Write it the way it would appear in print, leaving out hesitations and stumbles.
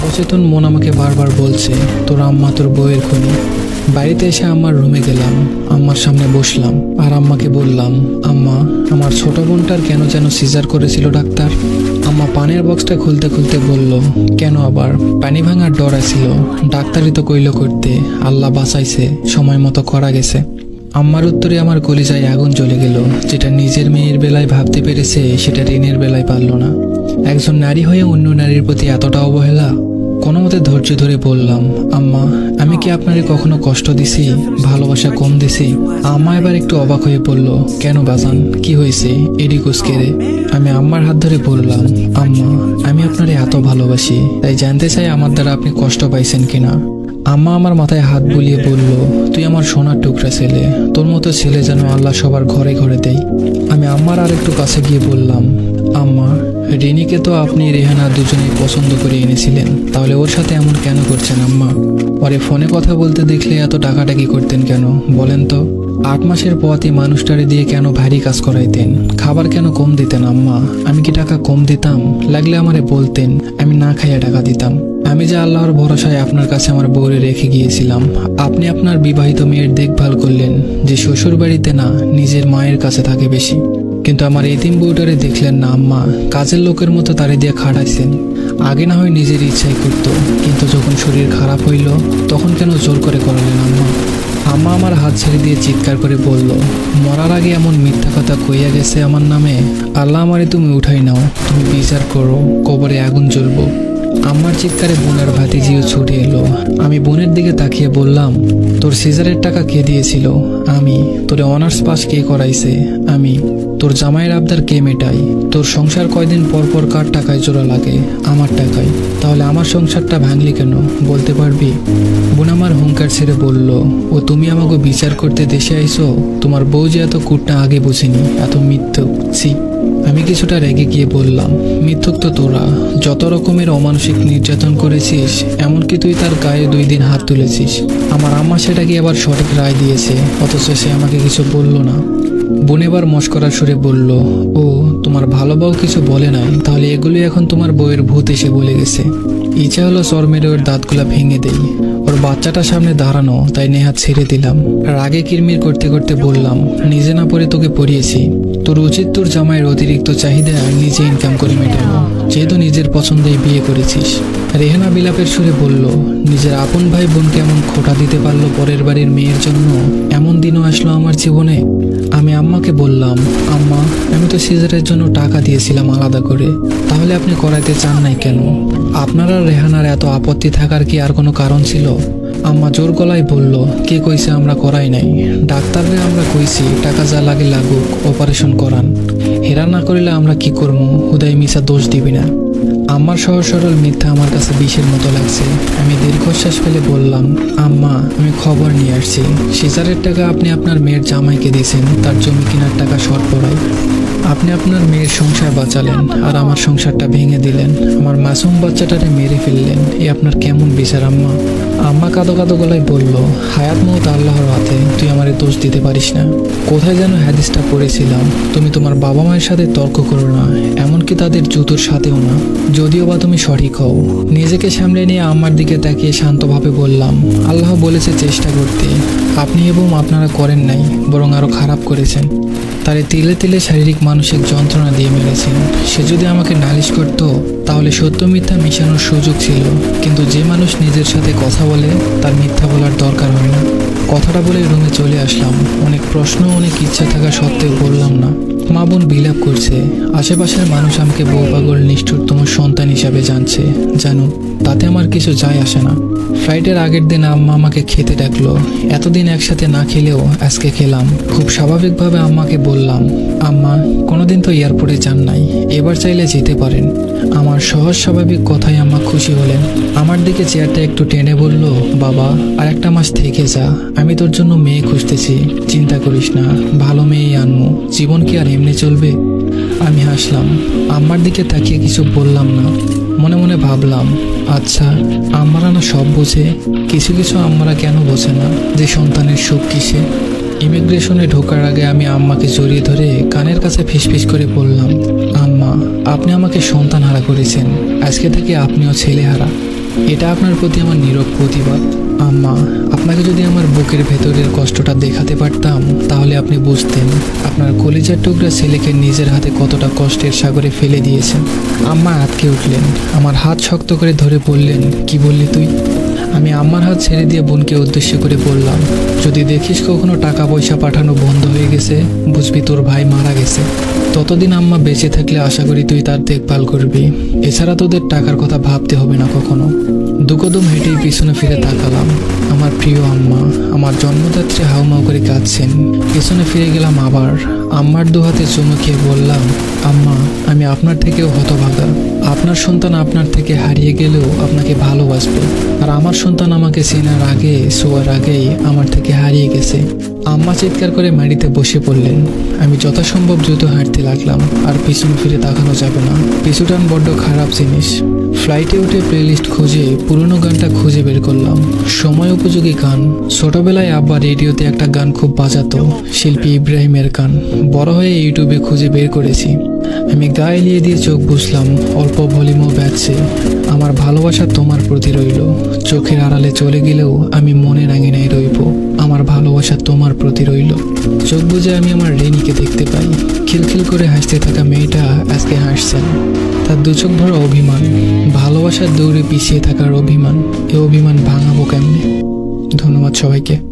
অচেতন মন আমাকে বারবার বলছে, তোর আম্মা তোর বউয়ের খুনি। বাড়িতে এসে আম্মার রুমে গেলাম, আম্মার সামনে বসলাম আর আম্মাকে বললাম, আম্মা, আমার ছোট বোনটার কেন যেন সিজার করেছিল ডাক্তার। আম্মা পানের বক্সটা খুলতে খুলতে বলল, কেন আবার? পানি ভাঙার ডর ছিল, ডাক্তারই তো কইল করতে, আল্লাহ বাঁচাইছে, সময় মতো করা গেছে। আম্মার উত্তরে আমার কলিজায় আগুন জ্বলে গেল। যেটা নিজের মেয়ের বেলায় ভাবতে পেরেছে সেটা ঋণের বেলায় পারল না। একজন নারী হয়ে অন্য নারীর প্রতি এতটা অবহেলা। কোনো মতে ধৈর্য ধরে বললাম, আম্মা, আমি কি আপনারে কখনো কষ্ট দিছি, ভালোবাসা কম দিছি? আম্মা এবার একটু অবাক হয়ে বলল, কেন বাজান, কি হয়েছে? এডি কুসকেরে। আমি আম্মার হাত ধরে বললাম, আম্মা, আমি আপনারে এত ভালোবাসি, তাই জানতে চাই আমার দ্বারা আপনি কষ্ট পাইছেন কিনা। আম্মা আমার মাথায় হাত বুলিয়ে বলল, তুই আমার সোনার টুকরা ছেলে, তোর মতো ছেলে যেন আল্লাহ সবার ঘরে ঘরে দেয়। আমি আম্মার আর একটু কাছে গিয়ে বললাম, আম্মা, রিনিকে তো আপনি রেহানা দুজনেই পছন্দ করে এনেছিলেন, তাহলে ওর সাথে এমন কেন করছেন আম্মা? পরে ফোনে কথা বলতে দেখলে এত টাকাটাকি করতেন কেন বলেন তো? 8 মাসের পথই মানুষটারে দিয়ে কেন ভারী কাজ করাইতেন? খাবার কেন কম দিতেন আম্মা? আমি কি টাকা কম দিতাম? লাগলে আমারে বলতেন, আমি না খাইয়া টাকা দিতাম। আমি যে আল্লাহর ভরসায় আপনার কাছে আমার বউরে রেখে গিয়েছিলাম, আপনি আপনার বিবাহিত মেয়ের দেখভাল করলেন, যে শ্বশুর বাড়িতে না নিজের মায়ের কাছে থাকে বেশি। কিন্তু আমার এতিম বউটারে দেখলেন না আম্মা, কাজের লোকের মতো তারে দিয়ে খাটাইছেন। আগে না হয় নিজের ইচ্ছাই করতো, কিন্তু যখন শরীর খারাপ হইল তখন কেন জোর করে করালেন আম্মা? আম্মা আমার হাত ছেড়ে দিয়ে চিৎকার করে বলল, মরার আগে এমন মিথ্যা কথা কইয়া গেছে আমার নামে, আল্লাহ আমারে তুমি উঠাই নাও, তুমি বিচার করো, কবরে আগুন জ্বলবো। আম্মার চিৎকারে বোনের ভাতিজিও ছুটে এলো। আমি বোনের দিকে তাকিয়ে বললাম, তোর সিজারের টাকা কে দিয়েছিল? আমি। তোরে অনার্স পাস কে করাইছে? আমি। তোর জামাইয়ের আবদার কে মেটাই? তোর সংসার কয়দিন পর পর কার টাকায় জোড়া লাগে? আমার টাকায়। তাহলে আমার সংসারটা ভাঙলি কেন বলতে পারবি? বোন আমার হুঙ্কার ছেড়ে বলল, ও তুমি আমাকে বিচার করতে দেশে আইছো? তোমার বউ যে এত কুটটা আগে বুঝিনি, এত মিথ্যুক, ছি। আমি কিছুটা রেগে গিয়ে বললাম, মিথ্যুক তো তোরা, যত রকমের অমানসিক নির্যাতন করেছিস, এমনকি তুই তার গায়ে 2 দিন হাত তুলেছিস। আমার আম্মা সেটাকে আবার সঠিক রায় দিয়েছে, অথচ সে আমাকে কিছু বলল না। বোন এবার মস্করার সুরে বলল, ও তোমার ভালো বউ কিছু বলে নাই, তাহলে এগুলি এখন তোমার বউয়ের ভূত এসে বলে গেছে। ইচ্ছা হলো চর মেরে ওর দাঁতগুলা ভেঙে দেই। ওর বাচ্চাটা সামনে দাঁড়ানো, তাই নেহাত ছেড়ে দিলাম। রাগে কিরমির করতে করতে বললাম, নিজে না পড়ে তোকে পড়িয়েছি। তোর উচিত তোর জামাইয়ের অতিরিক্ত চাহিদা নিজে ইনকাম করে মেটানো, যেহেতু নিজের পছন্দেই বিয়ে করেছিস। রেহানা বিলাপের সুরে বলল, নিজের আপন ভাই বোনকে এমন খোঁটা দিতে পারলো পরের বাড়ির মেয়ের জন্য? এমন দিনও আসলো আমার জীবনে। আমি আম্মাকে বললাম, আম্মা, আমি তো সিজারের জন্য টাকা দিয়েছিলাম আলাদা করে, তাহলে আপনি করাইতে চান নাই কেন? আপনারা রেহানার এত আপত্তি থাকার কি আর কোনো কারণ ছিল? আম্মা জোর গলায় বলল, কে কইছে আমরা করাই নাই? ডাক্তাররে আমরা কইছি টাকা যা লাগে লাগুক, অপারেশন করান। হেরা না করিলে আমরা কি করবো? হুদাই মিশা দোষ দিবি না। আম্মার সহজ সরল মিথ্যা আমার কাছে বিষের মতো লাগছে। আমি দীর্ঘশ্বাস ফেলে বললাম, আম্মা, আমি খবর নিয়ে আসছি। সিজারের টাকা আপনি আপনার মেয়ের জামাইকে দিয়েছেন, তার জমি কেনার টাকা শর্ট পড়ায়। আপনি আপনার মেয়ের সংসার বাঁচালেন আর আমার সংসারটা ভেঙে দিলেন। আমার মাসুম বাচ্চাটারে মেরে ফেললেন। এ আপনার কেমন বিচার আম্মা? আম্মা কাঁদো কাঁদো গলায় বলল, হায়াত মৌত আল্লাহর হাতে, তুই আমারে দোষ দিতে পারিস না। কোথায় যেন হাদিসটা পড়েছিলাম, তুমি তোমার বাবা মায়ের সাথে তর্ক করো না, এমনকি তাদের জুতোর সাথেও না, যদিও বা তুমি সঠিক হও। নিজেকে সামলে নিয়ে আম্মার দিকে তাকিয়ে শান্তভাবে বললাম, আল্লাহ বলেছে চেষ্টা করতে, আপনি এবং আপনারা করেন নাই, বরং আরো খারাপ করেছেন। তারে তিলে তিলে শারীরিক মানসিক যন্ত্রণা দিয়ে মেরেছেন। সে যদি আমাকে নালিশ করত তাহলে সত্য মিথ্যা মিশানোর সুযোগ ছিল, কিন্তু যে মানুষ নিজের সাথে কথা বলে তার মিথ্যা বলার দরকার হয় না। কথাটা বলে রুমে চলে আসলাম। অনেক প্রশ্ন, অনেক ইচ্ছা থাকা সত্ত্বেও বললাম না। মা বোন বিলাপ করছে, আশেপাশের মানুষ আমাকে বউ পাগল নিষ্ঠুরতম সন্তান হিসাবে জানছে। জানো, তাতে আমার কিছু যায় আসে না। ফ্লাইটের আগের দিন আম্মা আমাকে খেতে ডাকলো। এতদিন একসাথে না খেলেও আজকে খেলাম। খুব স্বাভাবিকভাবে আম্মাকে বললাম, আম্মা, কোনোদিন তো এয়ারপোর্টে যান নাই, এবার চাইলে যেতে পারেন। আমার সহজ স্বাভাবিক কথায় আম্মা খুশি হলেন। আমার দিকে চেয়ারটা একটু টেনে বলল, বাবা, আর একটা মাস থেকে যা, আমি তোর জন্য মেয়ে খুঁজতেছি, চিন্তা করিস না, ভালো মেয়েই আনবো। জীবন কি আর এমনি চলবে? আমি হাসলাম। আম্মার দিকে তাকিয়ে কিছু বললাম না। মনে মনে ভাবলাম, আচ্ছা, আম্মারা না সব বোঝে? কিছু কিছু আম্মারা কেন বোঝে না যে সন্তানের সুখ কিসে? ইমিগ্রেশনে ঢোকার আগে আমি আম্মাকে জড়িয়ে ধরে কানের কাছে ফিসফিস করে বললাম, আম্মা, আপনি আমাকে সন্তান হারা করেছেন, আজকে থেকে আপনিও ছেলে হারা। এটা আপনার প্রতি আমার নীরব প্রতিবাদ। আম্মা, আপনাকে যদি আমার বুকের ভেতরের কষ্টটা দেখাতে পারতাম তাহলে আপনি বুঝতেন আপনার কলিজার টুকরা ছেলেকে নিজের হাতে কতটা কষ্টের সাগরে ফেলে দিয়েছেন। আম্মা আটকে উঠলেন, আমার হাত শক্ত করে ধরে বললেন, কি বললি তুই? আমি আম্মার হাত ছেড়ে দিয়ে বোনকে উদ্দেশ্য করে বললাম, যদি দেখিস কখনো টাকা পয়সা পাঠানো বন্ধ হয়ে গেছে, বুঝবি তোর ভাই মারা গেছে। ততদিন আম্মা বেঁচে থাকলে আশা করি তুই তার দেখভাল করবি। এছাড়া তোদের টাকার কথা ভাবতে হবে না কখনো। দুকদম হেঁটেই পিছনে ফিরে তাকালাম। আমার প্রিয় আম্মা আমার জন্মদাত্রী হাউমাউ করে কাঁদছেন। পিছনে ফিরে গেলাম আবার। আম্মার দুহাতে চুমু খেয়ে বললাম, আম্মা, আমি আপনার থেকেও হতভাগা। আপনার সন্তান আপনার থেকে হারিয়ে গেলেও আপনাকে ভালোবাসবে, আর আমার সন্তান আমাকে চেনার আগে শোয়ার আগেই আমার থেকে হারিয়ে গেছে। আম্মা চিৎকার করে মাটিতে বসে পড়লেন। আমি যথাসম্ভব দ্রুত হাঁটতে লাগলাম। আর পিছন ফিরে তাকানো যাবে না, পিছুটান বড্ড খারাপ জিনিস। ফ্লাইটে উঠে প্লেলিস্ট খুঁজে পুরনো গানটা খুঁজে বের করলাম, সময় উপযোগী গান। ছোটবেলায় আব্বা রেডিওতে একটা গান খুব বাজাতো, শিল্পী ইব্রাহিমের গান। বড় হয়ে ইউটিউবে খুঁজে বের করেছি। আমি গা এলিয়ে দিয়ে চোখ বুঝলাম, অল্প ভলিউমও বাজছে। আমার ভালোবাসা তোমার প্রতি রইল, চোখের আড়ালে চলে গেলেও আমি মনের আঙিনায় রইব। আমার ভালোবাসা তোমার প্রতি রইল। চোখ বুজে আমি আমার রেনিকে দেখতে পাই। খিলখিল করে হাসতে থাকা মেয়েটা আজকে হাসছেন। তার দু চোখ ভরা অভিমান, ভালোবাসার দৌড়ে পিছিয়ে থাকার অভিমান। এ অভিমান ভাঙাবো কেমনে? ধন্যবাদ সবাইকে।